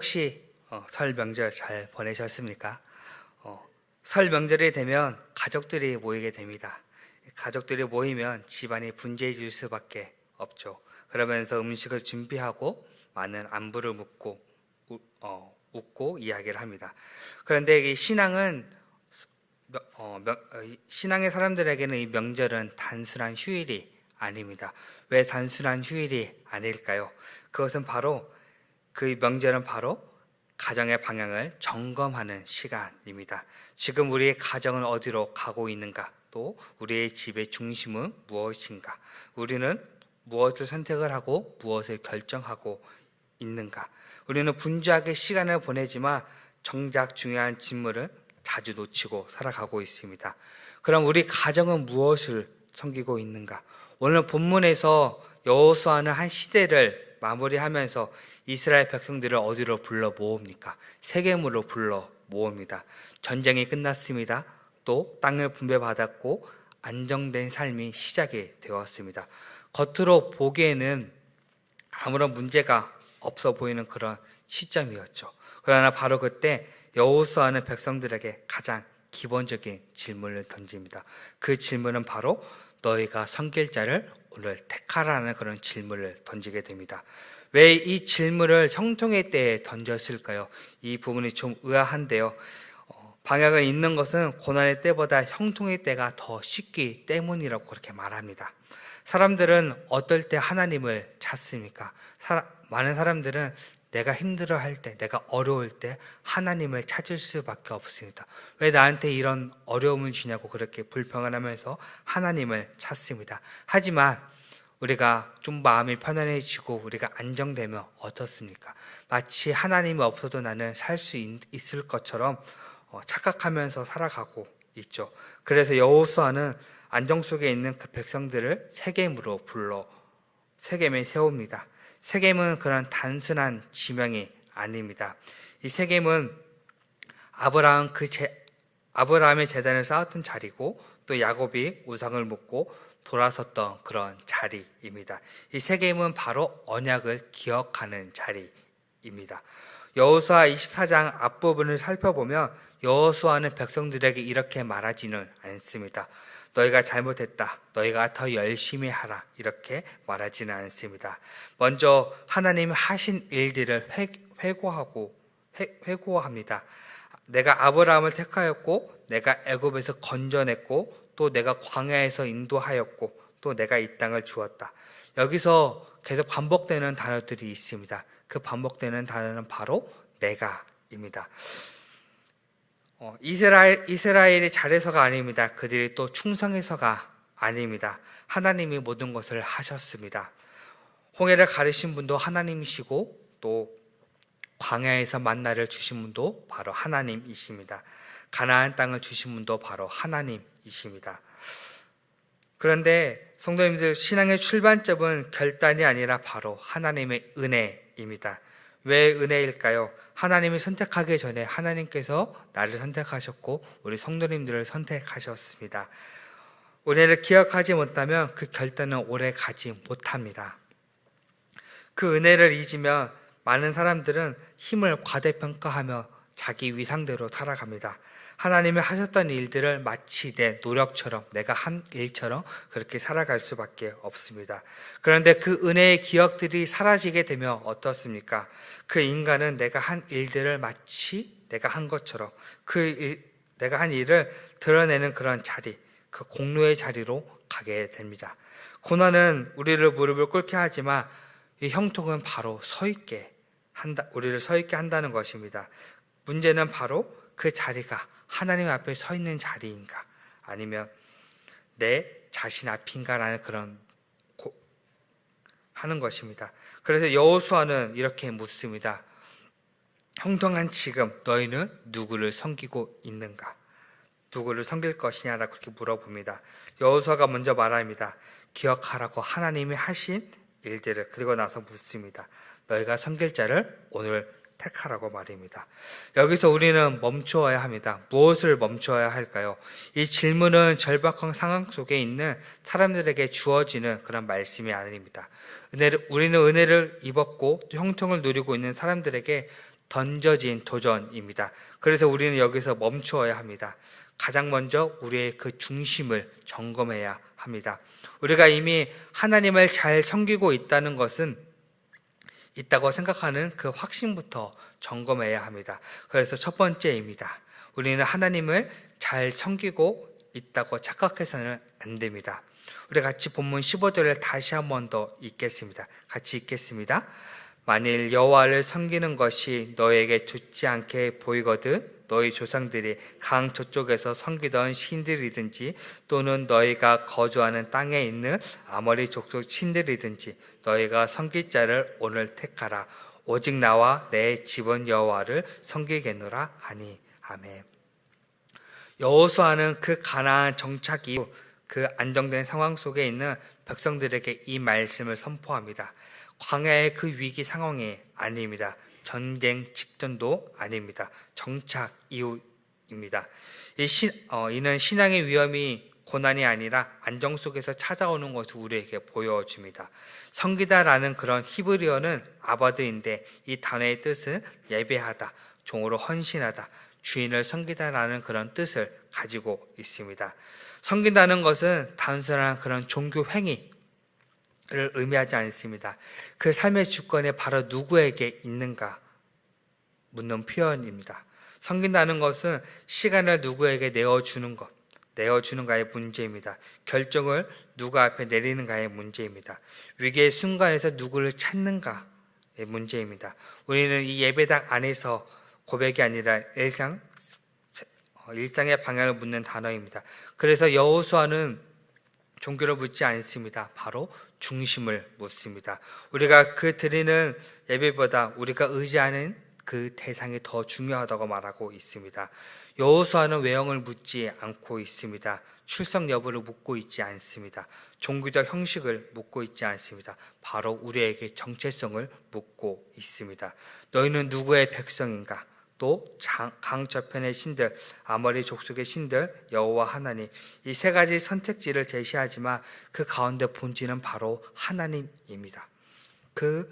혹시 설 명절 잘 보내셨습니까? 설 명절이 되면 가족들이 모이게 됩니다. 가족들이 모이면 집안이 분주해질 수밖에 없죠. 그러면서 음식을 준비하고 많은 안부를 묻고 웃고 이야기를 합니다. 그런데 이 신앙의 사람들에게는 이 명절은 단순한 휴일이 아닙니다. 왜 단순한 휴일이 아닐까요? 그 명절은 바로 가정의 방향을 점검하는 시간입니다. 지금 우리의 가정은 어디로 가고 있는가? 또 우리의 집의 중심은 무엇인가? 우리는 무엇을 선택을 하고 무엇을 결정하고 있는가? 우리는 분주하게 시간을 보내지만 정작 중요한 직무를 자주 놓치고 살아가고 있습니다. 그럼 우리 가정은 무엇을 섬기고 있는가? 오늘 본문에서 여호수아는 한 시대를 마무리하면서 이스라엘 백성들을 어디로 불러 모읍니까? 세겜으로 불러 모읍니다. 전쟁이 끝났습니다. 또 땅을 분배받았고 안정된 삶이 시작이 되었습니다. 겉으로 보기에는 아무런 문제가 없어 보이는 그런 시점이었죠. 그러나 바로 그때 여호수아는 백성들에게 가장 기본적인 질문을 던집니다. 그 질문은 바로 너희가 섬길 자를 오늘 택하라는 그런 질문을 던지게 됩니다. 왜 이 질문을 형통의 때에 던졌을까요? 이 부분이 좀 의아한데요. 방향을 잇는 것은 고난의 때보다 형통의 때가 더 쉽기 때문이라고 그렇게 말합니다. 사람들은 어떨 때 하나님을 찾습니까? 많은 사람들은 내가 힘들어할 때, 내가 어려울 때 하나님을 찾을 수밖에 없습니다. 왜 나한테 이런 어려움을 주냐고 그렇게 불평을 하면서 하나님을 찾습니다. 하지만 우리가 좀 마음이 편안해지고 우리가 안정되면 어떻습니까? 마치 하나님이 없어도 나는 살 수 있을 것처럼 착각하면서 살아가고 있죠. 그래서 여호수아는 안정 속에 있는 그 백성들을 세겜으로 불러 세겜에 세웁니다. 세겜은 그런 단순한 지명이 아닙니다. 이 세겜은 아브라함의 제단을 쌓았던 자리고 또 야곱이 우상을 묻고 돌아섰던 그런 자리입니다. 이 세겜은 바로 언약을 기억하는 자리입니다. 여호수아 24장 앞부분을 살펴보면 여호수아는 백성들에게 이렇게 말하지는 않습니다. 너희가 잘못했다. 너희가 더 열심히 하라. 이렇게 말하지는 않습니다. 먼저 하나님이 하신 일들을 회고합니다. 내가 아브라함을 택하였고 내가 애굽에서 건져냈고 또 내가 광야에서 인도하였고 또 내가 이 땅을 주었다. 여기서 계속 반복되는 단어들이 있습니다. 그 반복되는 단어는 바로 내가입니다. 이스라엘이 잘해서가 아닙니다. 그들이 또 충성해서가 아닙니다. 하나님이 모든 것을 하셨습니다. 홍해를 가르신 분도 하나님이시고 또 광야에서 만나를 주신 분도 바로 하나님이십니다. 가나안 땅을 주신 분도 바로 하나님이십니다. 그런데 성도님들, 신앙의 출발점은 결단이 아니라 바로 하나님의 은혜입니다. 왜 은혜일까요? 하나님이 선택하기 전에 하나님께서 나를 선택하셨고 우리 성도님들을 선택하셨습니다. 은혜를 기억하지 못하면 그 결단은 오래 가지 못합니다. 그 은혜를 잊으면 많은 사람들은 힘을 과대평가하며 자기 위상대로 살아갑니다. 하나님이 하셨던 일들을 마치 내 노력처럼, 내가 한 일처럼 그렇게 살아갈 수밖에 없습니다. 그런데 그 은혜의 기억들이 사라지게 되면 어떻습니까? 그 인간은 내가 한 일들을 마치 내가 한 것처럼 내가 한 일을 드러내는 그런 자리, 그 공로의 자리로 가게 됩니다. 고난은 우리를 무릎을 꿇게 하지만 이 형통은 바로 우리를 서 있게 한다는 것입니다. 문제는 바로 그 자리가 하나님 앞에 서 있는 자리인가 아니면 내 자신 앞인가라는 하는 것입니다. 그래서 여호수아는 이렇게 묻습니다. 형통한 지금 너희는 누구를 섬기고 있는가? 누구를 섬길 것이냐라고 그렇게 물어봅니다. 여호수아가 먼저 말합니다. 기억하라고 하나님이 하신 일들을. 그리고 나서 묻습니다. 너희가 섬길 자를 오늘 택하라고 말입니다. 여기서 우리는 멈추어야 합니다. 무엇을 멈추어야 할까요? 이 질문은 절박한 상황 속에 있는 사람들에게 주어지는 그런 말씀이 아닙니다. 우리는 은혜를 입었고 또 형통을 누리고 있는 사람들에게 던져진 도전입니다. 그래서 우리는 여기서 멈추어야 합니다. 가장 먼저 우리의 그 중심을 점검해야 합니다. 우리가 이미 하나님을 잘 섬기고 있다고 생각하는 그 확신부터 점검해야 합니다. 그래서 첫 번째입니다. 우리는 하나님을 잘 섬기고 있다고 착각해서는 안 됩니다. 우리 같이 본문 15절을 다시 한 번 더 읽겠습니다. 같이 읽겠습니다. 만일 여호와를 섬기는 것이 너에게 좋지 않게 보이거든 너희 조상들이 강 저쪽에서 섬기던 신들이든지 또는 너희가 거주하는 땅에 있는 아모리 족속 신들이든지 너희가 섬길 자를 오늘 택하라. 오직 나와 내 집은 여호와를 섬기겠노라 하니. 아멘. 여호수아는 그 가나안 정착 이후 그 안정된 상황 속에 있는 백성들에게 이 말씀을 선포합니다. 광야의 그 위기 상황이 아닙니다. 전쟁 직전도 아닙니다. 정착 이후입니다. 이는 신앙의 위험이 고난이 아니라 안정 속에서 찾아오는 것을 우리에게 보여줍니다. 섬기다라는 그런 히브리어는 아바드인데 이 단어의 뜻은 예배하다, 종으로 헌신하다, 주인을 섬기다라는 그런 뜻을 가지고 있습니다. 섬긴다는 것은 단순한 그런 종교 행위를 의미하지 않습니다. 그 삶의 주권이 바로 누구에게 있는가 묻는 표현입니다. 섬긴다는 것은 시간을 누구에게 내어주는가의 문제입니다. 결정을 누가 앞에 내리는가의 문제입니다. 위기의 순간에서 누구를 찾는가의 문제입니다. 우리는 이 예배당 안에서 고백이 아니라 일상의 방향을 묻는 단어입니다. 그래서 여호수아는 종교를 묻지 않습니다. 바로 중심을 묻습니다. 우리가 그 드리는 예배보다 우리가 의지하는 그 대상이 더 중요하다고 말하고 있습니다. 여호수아는 외형을 묻지 않고 있습니다. 출석 여부를 묻고 있지 않습니다. 종교적 형식을 묻고 있지 않습니다. 바로 우리에게 정체성을 묻고 있습니다. 너희는 누구의 백성인가? 또 강 저편의 신들, 아모리 족속의 신들, 여호와 하나님, 이 세 가지 선택지를 제시하지만 그 가운데 본질은 바로 하나님입니다. 그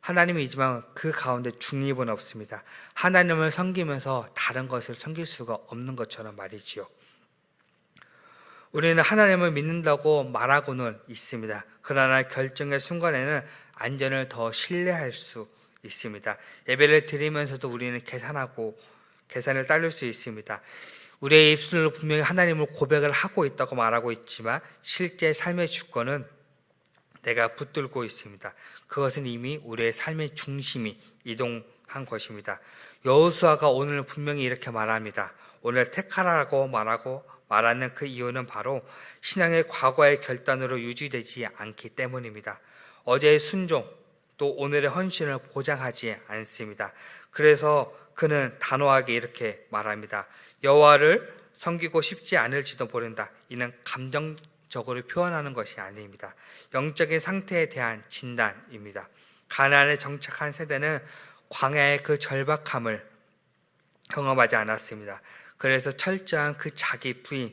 하나님이지만 그 가운데 중립은 없습니다. 하나님을 섬기면서 다른 것을 섬길 수가 없는 것처럼 말이지요. 우리는 하나님을 믿는다고 말하고는 있습니다. 그러나 결정의 순간에는 안전을 더 신뢰할 수 있습니다. 예배를 드리면서도 우리는 계산을 따를 수 있습니다. 우리의 입술로 분명히 하나님을 고백을 하고 있다고 말하고 있지만 실제 삶의 주권은 내가 붙들고 있습니다. 그것은 이미 우리의 삶의 중심이 이동한 것입니다. 여호수아가 오늘 분명히 이렇게 말합니다. 오늘 택하라고 말하는 그 이유는 바로 신앙의 과거의 결단으로 유지되지 않기 때문입니다. 어제의 순종 또 오늘의 헌신을 보장하지 않습니다. 그래서 그는 단호하게 이렇게 말합니다. 여호와를 섬기고 싶지 않을지도 모른다. 이는 감정적으로 표현하는 것이 아닙니다. 영적인 상태에 대한 진단입니다. 가나안에 정착한 세대는 광야의 그 절박함을 경험하지 않았습니다. 그래서 철저한 그 자기 부인을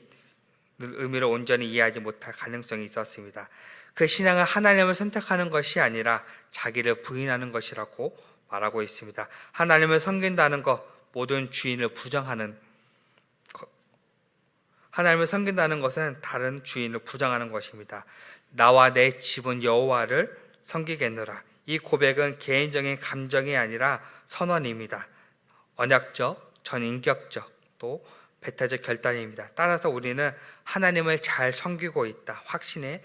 의미로 온전히 이해하지 못할 가능성이 있었습니다. 그 신앙은 하나님을 선택하는 것이 아니라 자기를 부인하는 것이라고 말하고 있습니다. 하나님을 섬긴다는 것, 모든 주인을 부정하는 것. 하나님을 섬긴다는 것은 다른 주인을 부정하는 것입니다. 나와 내 집은 여호와를 섬기겠노라. 이 고백은 개인적인 감정이 아니라 선언입니다. 언약적, 전인격적, 또 배타적 결단입니다. 따라서 우리는 하나님을 잘 섬기고 있다. 확신에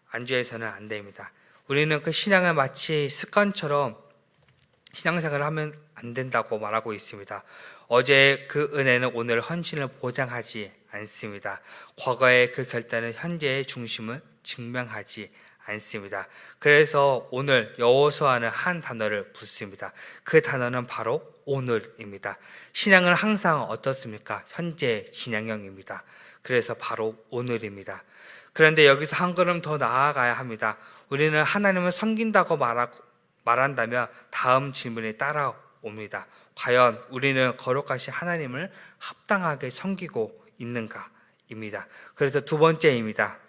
안주해서는 안 됩니다. 우리는 그 신앙을 마치 습관처럼 신앙생활을 하면 안 된다고 말하고 있습니다. 어제의 그 은혜는 오늘 헌신을 보장하지 않습니다. 과거의 그 결단은 현재의 중심을 증명하지 않습니다. 그래서 오늘 여호수아는 한 단어를 붙습니다. 그 단어는 바로 오늘입니다. 신앙은 항상 어떻습니까? 현재 진행형입니다. 그래서 바로 오늘입니다. 그런데 여기서 한 걸음 더 나아가야 합니다. 우리는 하나님을 섬긴다고 말한다면 다음 질문이 따라옵니다. 과연 우리는 거룩하신 하나님을 합당하게 섬기고 있는가입니다. 그래서 두 번째입니다.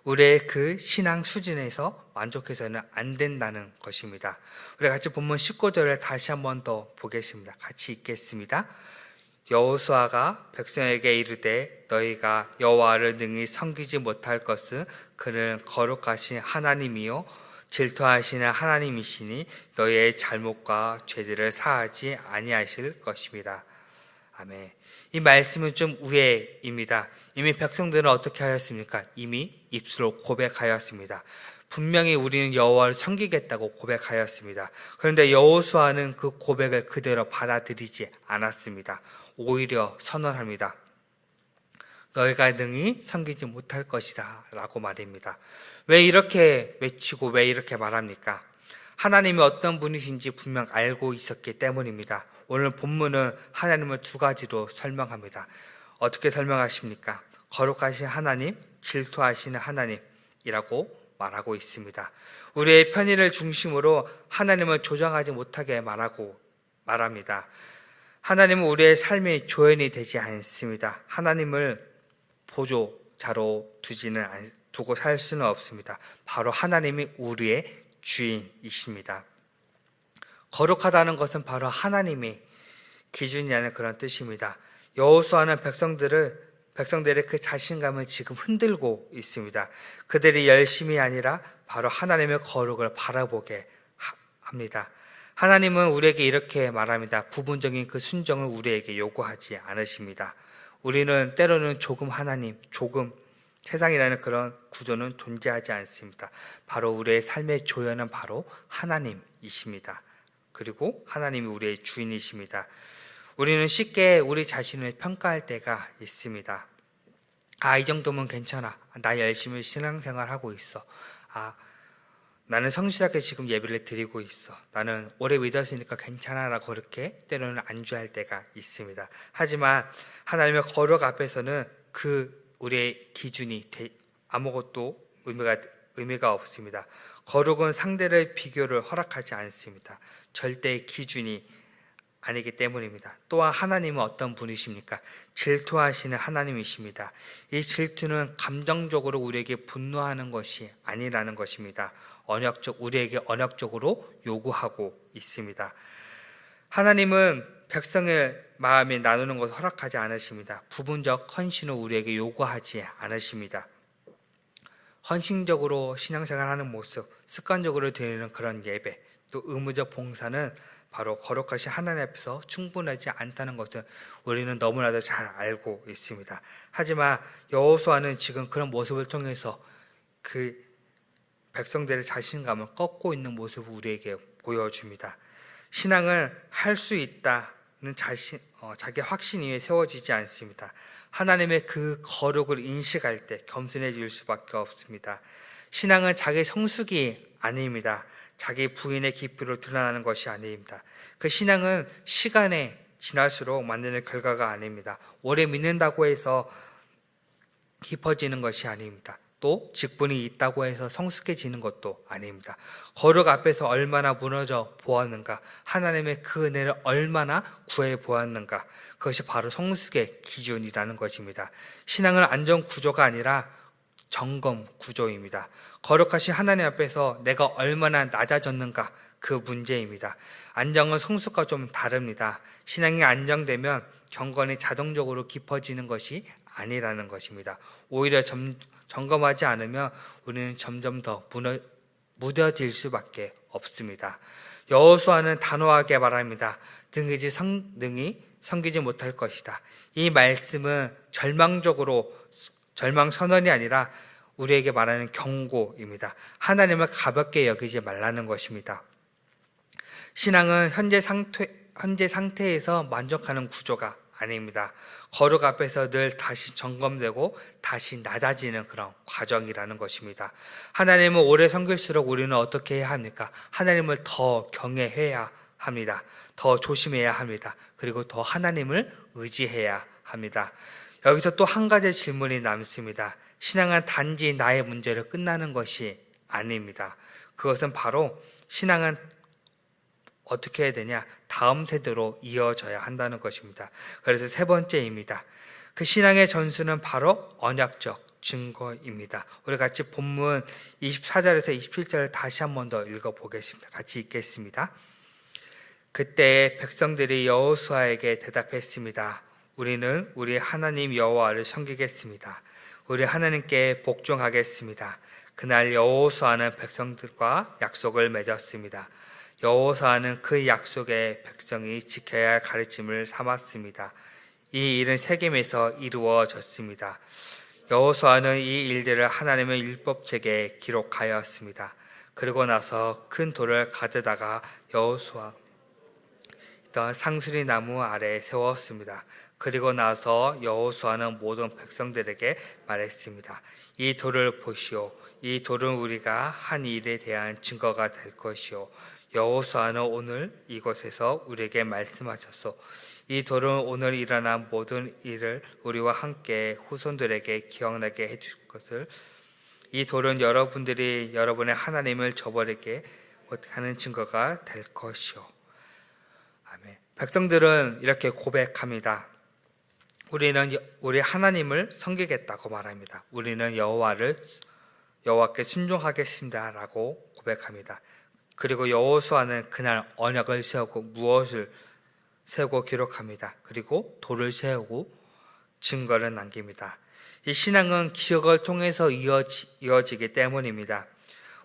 우리의 그 신앙 수준에서 만족해서는 안 된다는 것입니다. 우리 같이 본문 19절을 다시 한번 더 보겠습니다. 같이 읽겠습니다. 여호수아가 백성에게 이르되 너희가 여호와를 능히 섬기지 못할 것은 그는 거룩하신 하나님이요 질투하시는 하나님이시니 너희의 잘못과 죄들을 사하지 아니하실 것입니다. 아멘. 이 말씀은 좀 우회입니다. 이미 백성들은 어떻게 하였습니까? 이미 입술로 고백하였습니다. 분명히 우리는 여호와를 섬기겠다고 고백하였습니다. 그런데 여호수아는 그 고백을 그대로 받아들이지 않았습니다. 오히려 선언합니다. 너희가 능히 섬기지 못할 것이다 라고 말입니다. 왜 이렇게 외치고 왜 이렇게 말합니까? 하나님이 어떤 분이신지 분명 알고 있었기 때문입니다. 오늘 본문은 하나님을 두 가지로 설명합니다. 어떻게 설명하십니까? 거룩하신 하나님, 질투하시는 하나님이라고 말하고 있습니다. 우리의 편의를 중심으로 하나님을 조정하지 못하게 말합니다. 하나님은 우리의 삶의 조연이 되지 않습니다. 하나님을 보조자로 두고 살 수는 없습니다. 바로 하나님이 우리의 주인이십니다. 거룩하다는 것은 바로 하나님의 기준이라는 그런 뜻입니다. 여호수아는 백성들의 그 자신감을 지금 흔들고 있습니다. 그들이 열심이 아니라 바로 하나님의 거룩을 바라보게 합니다. 하나님은 우리에게 이렇게 말합니다. 부분적인 그 순종을 우리에게 요구하지 않으십니다. 우리는 때로는 조금 하나님, 조금 세상이라는 그런 구조는 존재하지 않습니다. 바로 우리의 삶의 조연은 바로 하나님이십니다. 그리고 하나님이 우리의 주인이십니다. 우리는 쉽게 우리 자신을 평가할 때가 있습니다. 이 정도면 괜찮아. 나 열심히 신앙생활하고 있어. 나는 성실하게 지금 예배를 드리고 있어. 나는 오래 믿었으니까 괜찮아 라고 그렇게 때로는 안주할 때가 있습니다. 하지만 하나님의 거룩 앞에서는 우리의 기준이 아무것도 의미가 없습니다. 거룩은 상대의 비교를 허락하지 않습니다. 절대의 기준이 아니기 때문입니다. 또한 하나님은 어떤 분이십니까? 질투하시는 하나님이십니다. 이 질투는 감정적으로 우리에게 분노하는 것이 아니라는 것입니다. 우리에게 언약적으로 요구하고 있습니다. 하나님은 백성의 마음에 나누는 것을 허락하지 않으십니다. 부분적 헌신을 우리에게 요구하지 않으십니다. 헌신적으로 신앙생활하는 모습, 습관적으로 드리는 그런 예배, 또 의무적 봉사는 바로 거룩하신 하나님 앞에서 충분하지 않다는 것을 우리는 너무나도 잘 알고 있습니다. 하지만 여호수아는 지금 그런 모습을 통해서 그 백성들의 자신감을 꺾고 있는 모습을 우리에게 보여줍니다. 신앙은 할 수 있다는 자기 확신 위에 세워지지 않습니다. 하나님의 그 거룩을 인식할 때 겸손해질 수밖에 없습니다. 신앙은 자기 성숙이 아닙니다. 자기 부인의 깊이로 드러나는 것이 아닙니다. 그 신앙은 시간에 지날수록 만드는 결과가 아닙니다. 오래 믿는다고 해서 깊어지는 것이 아닙니다. 또 직분이 있다고 해서 성숙해지는 것도 아닙니다. 거룩 앞에서 얼마나 무너져 보았는가, 하나님의 그 은혜를 얼마나 구해 보았는가, 그것이 바로 성숙의 기준이라는 것입니다. 신앙은 안전 구조가 아니라 점검 구조입니다. 거룩하신 하나님 앞에서 내가 얼마나 낮아졌는가, 그 문제입니다. 안정은 성숙과 좀 다릅니다. 신앙이 안정되면 경건이 자동적으로 깊어지는 것이 아니라는 것입니다. 오히려 점검하지 않으면 우리는 점점 더 무뎌질 수밖에 없습니다. 여호수아는 단호하게 말합니다. 능히 섬기지 못할 것이다. 이 말씀은 절망 선언이 아니라 우리에게 말하는 경고입니다. 하나님을 가볍게 여기지 말라는 것입니다. 신앙은 현재 상태에서 만족하는 구조가 아닙니다. 거룩 앞에서 늘 다시 점검되고 다시 낮아지는 그런 과정이라는 것입니다. 하나님을 오래 섬길수록 우리는 어떻게 해야 합니까? 하나님을 더 경외해야 합니다. 더 조심해야 합니다. 그리고 더 하나님을 의지해야 합니다. 여기서 또 한 가지 질문이 남습니다. 신앙은 단지 나의 문제로 끝나는 것이 아닙니다. 그것은 바로 신앙은 어떻게 해야 되냐? 다음 세대로 이어져야 한다는 것입니다. 그래서 세 번째입니다. 그 신앙의 전수는 바로 언약적 증거입니다. 우리 같이 본문 24절에서 27절을 다시 한 번 더 읽어보겠습니다. 같이 읽겠습니다. 그때 백성들이 여호수아에게 대답했습니다. 우리는 우리 하나님 여호와를 섬기겠습니다. 우리 하나님께 복종하겠습니다. 그날 여호수아는 백성들과 약속을 맺었습니다. 여호수아는 그 약속에 백성이 지켜야 할 가르침을 삼았습니다. 이 일은 세겜에서 이루어졌습니다. 여호수아는 이 일들을 하나님의 율법책에 기록하였습니다. 그리고 나서 큰 돌을 가져다가 여호수아 있던 상수리 나무 아래에 세웠습니다. 그리고 나서 여호수아는 모든 백성들에게 말했습니다. 이 돌을 보시오. 이 돌은 우리가 한 일에 대한 증거가 될 것이오. 여호수아는 오늘 이곳에서 우리에게 말씀하셨소. 이 돌은 오늘 일어난 모든 일을 우리와 함께 후손들에게 기억나게 해줄 것을, 이 돌은 여러분들이 여러분의 하나님을 저버리게 하는 증거가 될 것이오. 아멘. 백성들은 이렇게 고백합니다. 우리는 우리 하나님을 섬기겠다고 말합니다. 우리는 여호와께 순종하겠습니다라고 고백합니다. 그리고 여호수아는 그날 언약을 세우고 무엇을 세우고 기록합니다. 그리고 돌을 세우고 증거를 남깁니다. 이 신앙은 기억을 통해서 이어지기 때문입니다.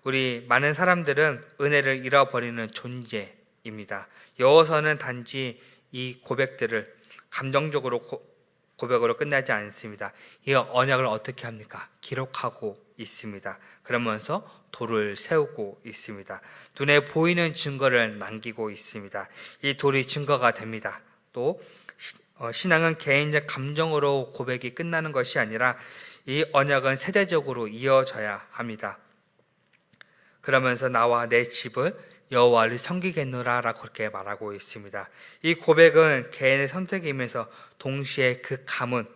우리 많은 사람들은 은혜를 잃어버리는 존재입니다. 여호수아는 단지 이 고백들을 감정적으로 고백으로 끝나지 않습니다. 이 언약을 어떻게 합니까? 기록하고 있습니다. 그러면서 돌을 세우고 있습니다. 눈에 보이는 증거를 남기고 있습니다. 이 돌이 증거가 됩니다. 또 신앙은 개인적 감정으로 고백이 끝나는 것이 아니라 이 언약은 세대적으로 이어져야 합니다. 그러면서 나와 내 집을 여호와를 섬기겠노라라고 그렇게 말하고 있습니다. 이 고백은 개인의 선택이면서 동시에 그 가문,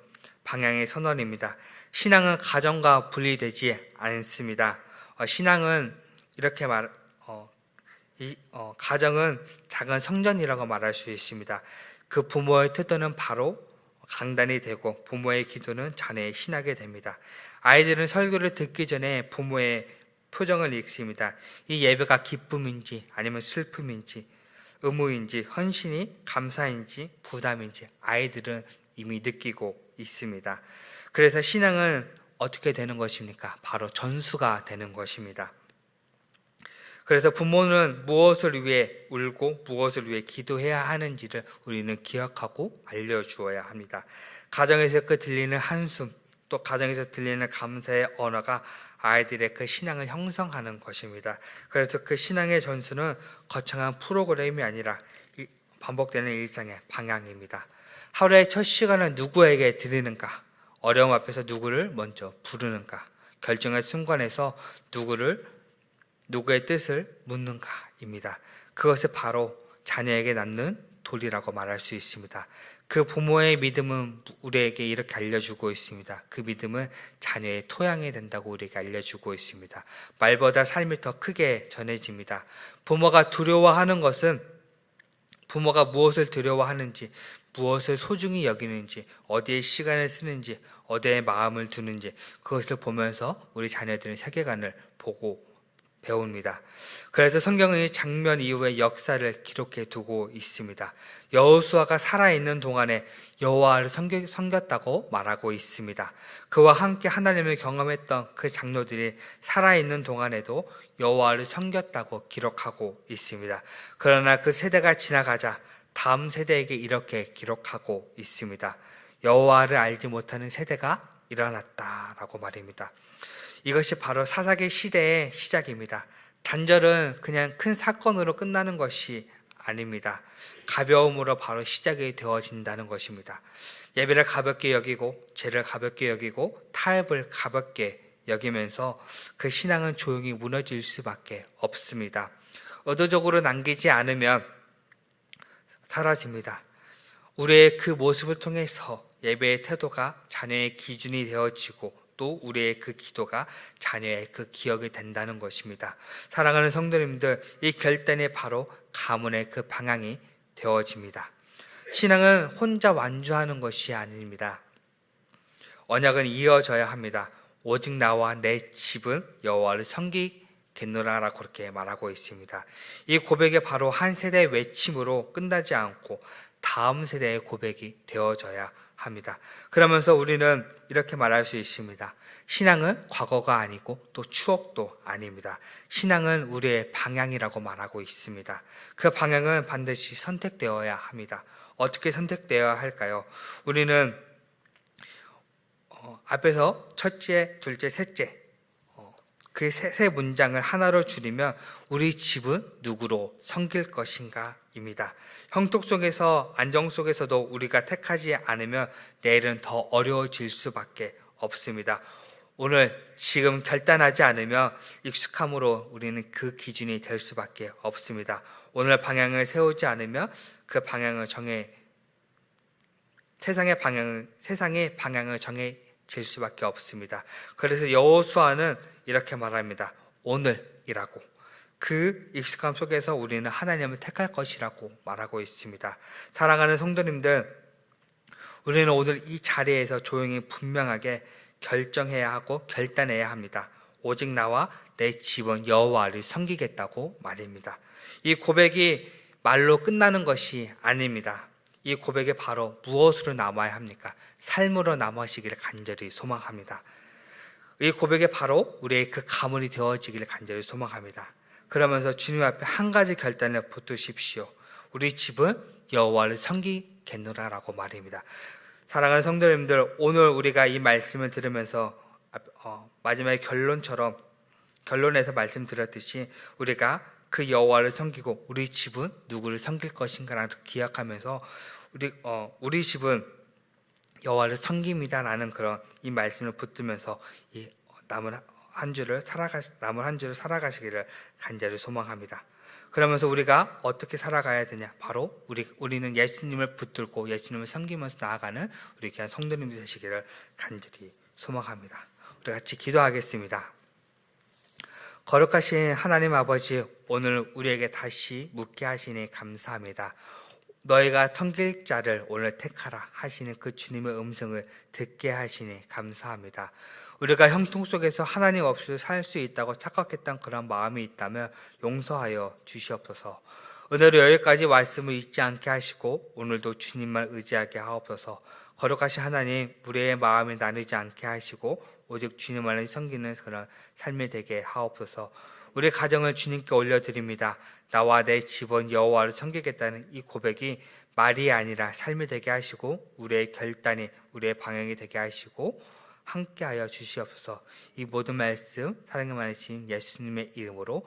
방향의 선언입니다. 신앙은 가정과 분리되지 않습니다. 신앙은 이렇게 가정은 작은 성전이라고 말할 수 있습니다. 그 부모의 태도는 바로 강단이 되고 부모의 기도는 자녀의 신학이 됩니다. 아이들은 설교를 듣기 전에 부모의 표정을 읽습니다. 이 예배가 기쁨인지 아니면 슬픔인지 의무인지 헌신이 감사인지 부담인지 아이들은 이미 느끼고 있습니다. 그래서 신앙은 어떻게 되는 것입니까? 바로 전수가 되는 것입니다. 그래서 부모는 무엇을 위해 울고 무엇을 위해 기도해야 하는지를 우리는 기억하고 알려주어야 합니다. 가정에서 그 들리는 한숨, 또 가정에서 들리는 감사의 언어가 아이들의 그 신앙을 형성하는 것입니다. 그래서 그 신앙의 전수는 거창한 프로그램이 아니라 반복되는 일상의 방향입니다. 하루의 첫 시간을 누구에게 드리는가? 어려움 앞에서 누구를 먼저 부르는가? 결정의 순간에서 누구의 뜻을 묻는가입니다. 그것을 바로 자녀에게 남는 돌이라고 말할 수 있습니다. 그 부모의 믿음은 우리에게 이렇게 알려주고 있습니다. 그 믿음은 자녀의 토양이 된다고 우리에게 알려주고 있습니다. 말보다 삶이 더 크게 전해집니다. 부모가 두려워하는 것은 부모가 무엇을 두려워하는지, 무엇을 소중히 여기는지, 어디에 시간을 쓰는지, 어디에 마음을 두는지 그것을 보면서 우리 자녀들은 세계관을 보고 배웁니다. 그래서 성경은 이 장면 이후의 역사를 기록해 두고 있습니다. 여호수아가 살아있는 동안에 여호와를 섬겼다고 말하고 있습니다. 그와 함께 하나님을 경험했던 그 장로들이 살아있는 동안에도 여호와를 섬겼다고 기록하고 있습니다. 그러나 그 세대가 지나가자 다음 세대에게 이렇게 기록하고 있습니다. 여호와를 알지 못하는 세대가 일어났다라고 말입니다. 이것이 바로 사사기 시대의 시작입니다. 단절은 그냥 큰 사건으로 끝나는 것이 아닙니다. 가벼움으로 바로 시작이 되어진다는 것입니다. 예배를 가볍게 여기고 죄를 가볍게 여기고 타협을 가볍게 여기면서 그 신앙은 조용히 무너질 수밖에 없습니다. 의도적으로 남기지 않으면 사라집니다. 우리의 그 모습을 통해서 예배의 태도가 자녀의 기준이 되어지고 또 우리의 그 기도가 자녀의 그 기억이 된다는 것입니다. 사랑하는 성도님들, 이 결단이 바로 가문의 그 방향이 되어집니다. 신앙은 혼자 완주하는 것이 아닙니다. 언약은 이어져야 합니다. 오직 나와 내 집은 여호와를 섬기겠노라라고 그렇게 말하고 있습니다. 이 고백이 바로 한 세대의 외침으로 끝나지 않고 다음 세대의 고백이 되어져야 합니다. 그러면서 우리는 이렇게 말할 수 있습니다. 신앙은 과거가 아니고 또 추억도 아닙니다. 신앙은 우리의 방향이라고 말하고 있습니다. 그 방향은 반드시 선택되어야 합니다. 어떻게 선택되어야 할까요? 우리는 앞에서 첫째, 둘째, 셋째 그 세 문장을 하나로 줄이면 우리 집은 누구로 섬길 것인가 입니다. 형통 속에서 안정 속에서도 우리가 택하지 않으면 내일은 더 어려워질 수밖에 없습니다. 오늘 지금 결단하지 않으면 익숙함으로 우리는 그 기준이 될 수밖에 없습니다. 오늘 방향을 세우지 않으면 그 방향을 세상의 방향을 정해질 수밖에 없습니다. 그래서 여호수아는 이렇게 말합니다. 오늘이라고. 그 익숙함 속에서 우리는 하나님을 택할 것이라고 말하고 있습니다. 사랑하는 성도님들, 우리는 오늘 이 자리에서 조용히 분명하게 결정해야 하고 결단해야 합니다. 오직 나와 내 집은 여호와를 섬기겠다고 말입니다. 이 고백이 말로 끝나는 것이 아닙니다. 이 고백이 바로 무엇으로 남아야 합니까? 삶으로 남으시기를 간절히 소망합니다. 이 고백이 바로 우리의 그 가문이 되어지기를 간절히 소망합니다. 그러면서 주님 앞에 한 가지 결단을 붙드십시오. 우리 집은 여호와를 섬기겠노라라고 말입니다. 사랑하는 성도님들, 오늘 우리가 이 말씀을 들으면서 마지막에 결론에서 말씀드렸듯이 우리가 그 여호와를 섬기고 우리 집은 누구를 섬길 것인가를 기억하면서 우리 집은 여호와를 섬깁니다라는 그런 이 말씀을 붙들면서 이 남은 한 주를 살아가시기를 간절히 소망합니다. 그러면서 우리가 어떻게 살아가야 되냐? 바로 우리는 예수님을 붙들고 예수님을 섬기면서 나아가는 우리 귀한 성도님들 되시기를 간절히 소망합니다. 우리 같이 기도하겠습니다. 거룩하신 하나님 아버지, 오늘 우리에게 다시 묻게 하시니 감사합니다. 너희가 섬길 자를 오늘 택하라 하시는 그 주님의 음성을 듣게 하시니 감사합니다. 우리가 형통 속에서 하나님 없이 살 수 있다고 착각했던 그런 마음이 있다면 용서하여 주시옵소서. 오늘은 여기까지 말씀을 잊지 않게 하시고 오늘도 주님만 의지하게 하옵소서. 거룩하신 하나님, 우리의 마음을 나누지 않게 하시고 오직 주님만을 섬기는 그런 삶이 되게 하옵소서. 우리 가정을 주님께 올려드립니다. 나와 내 집은 여호와를 섬기겠다는 이 고백이 말이 아니라 삶이 되게 하시고 우리의 결단이 우리의 방향이 되게 하시고 함께하여 주시옵소서. 이 모든 말씀 사랑의 많으신 예수님의 이름으로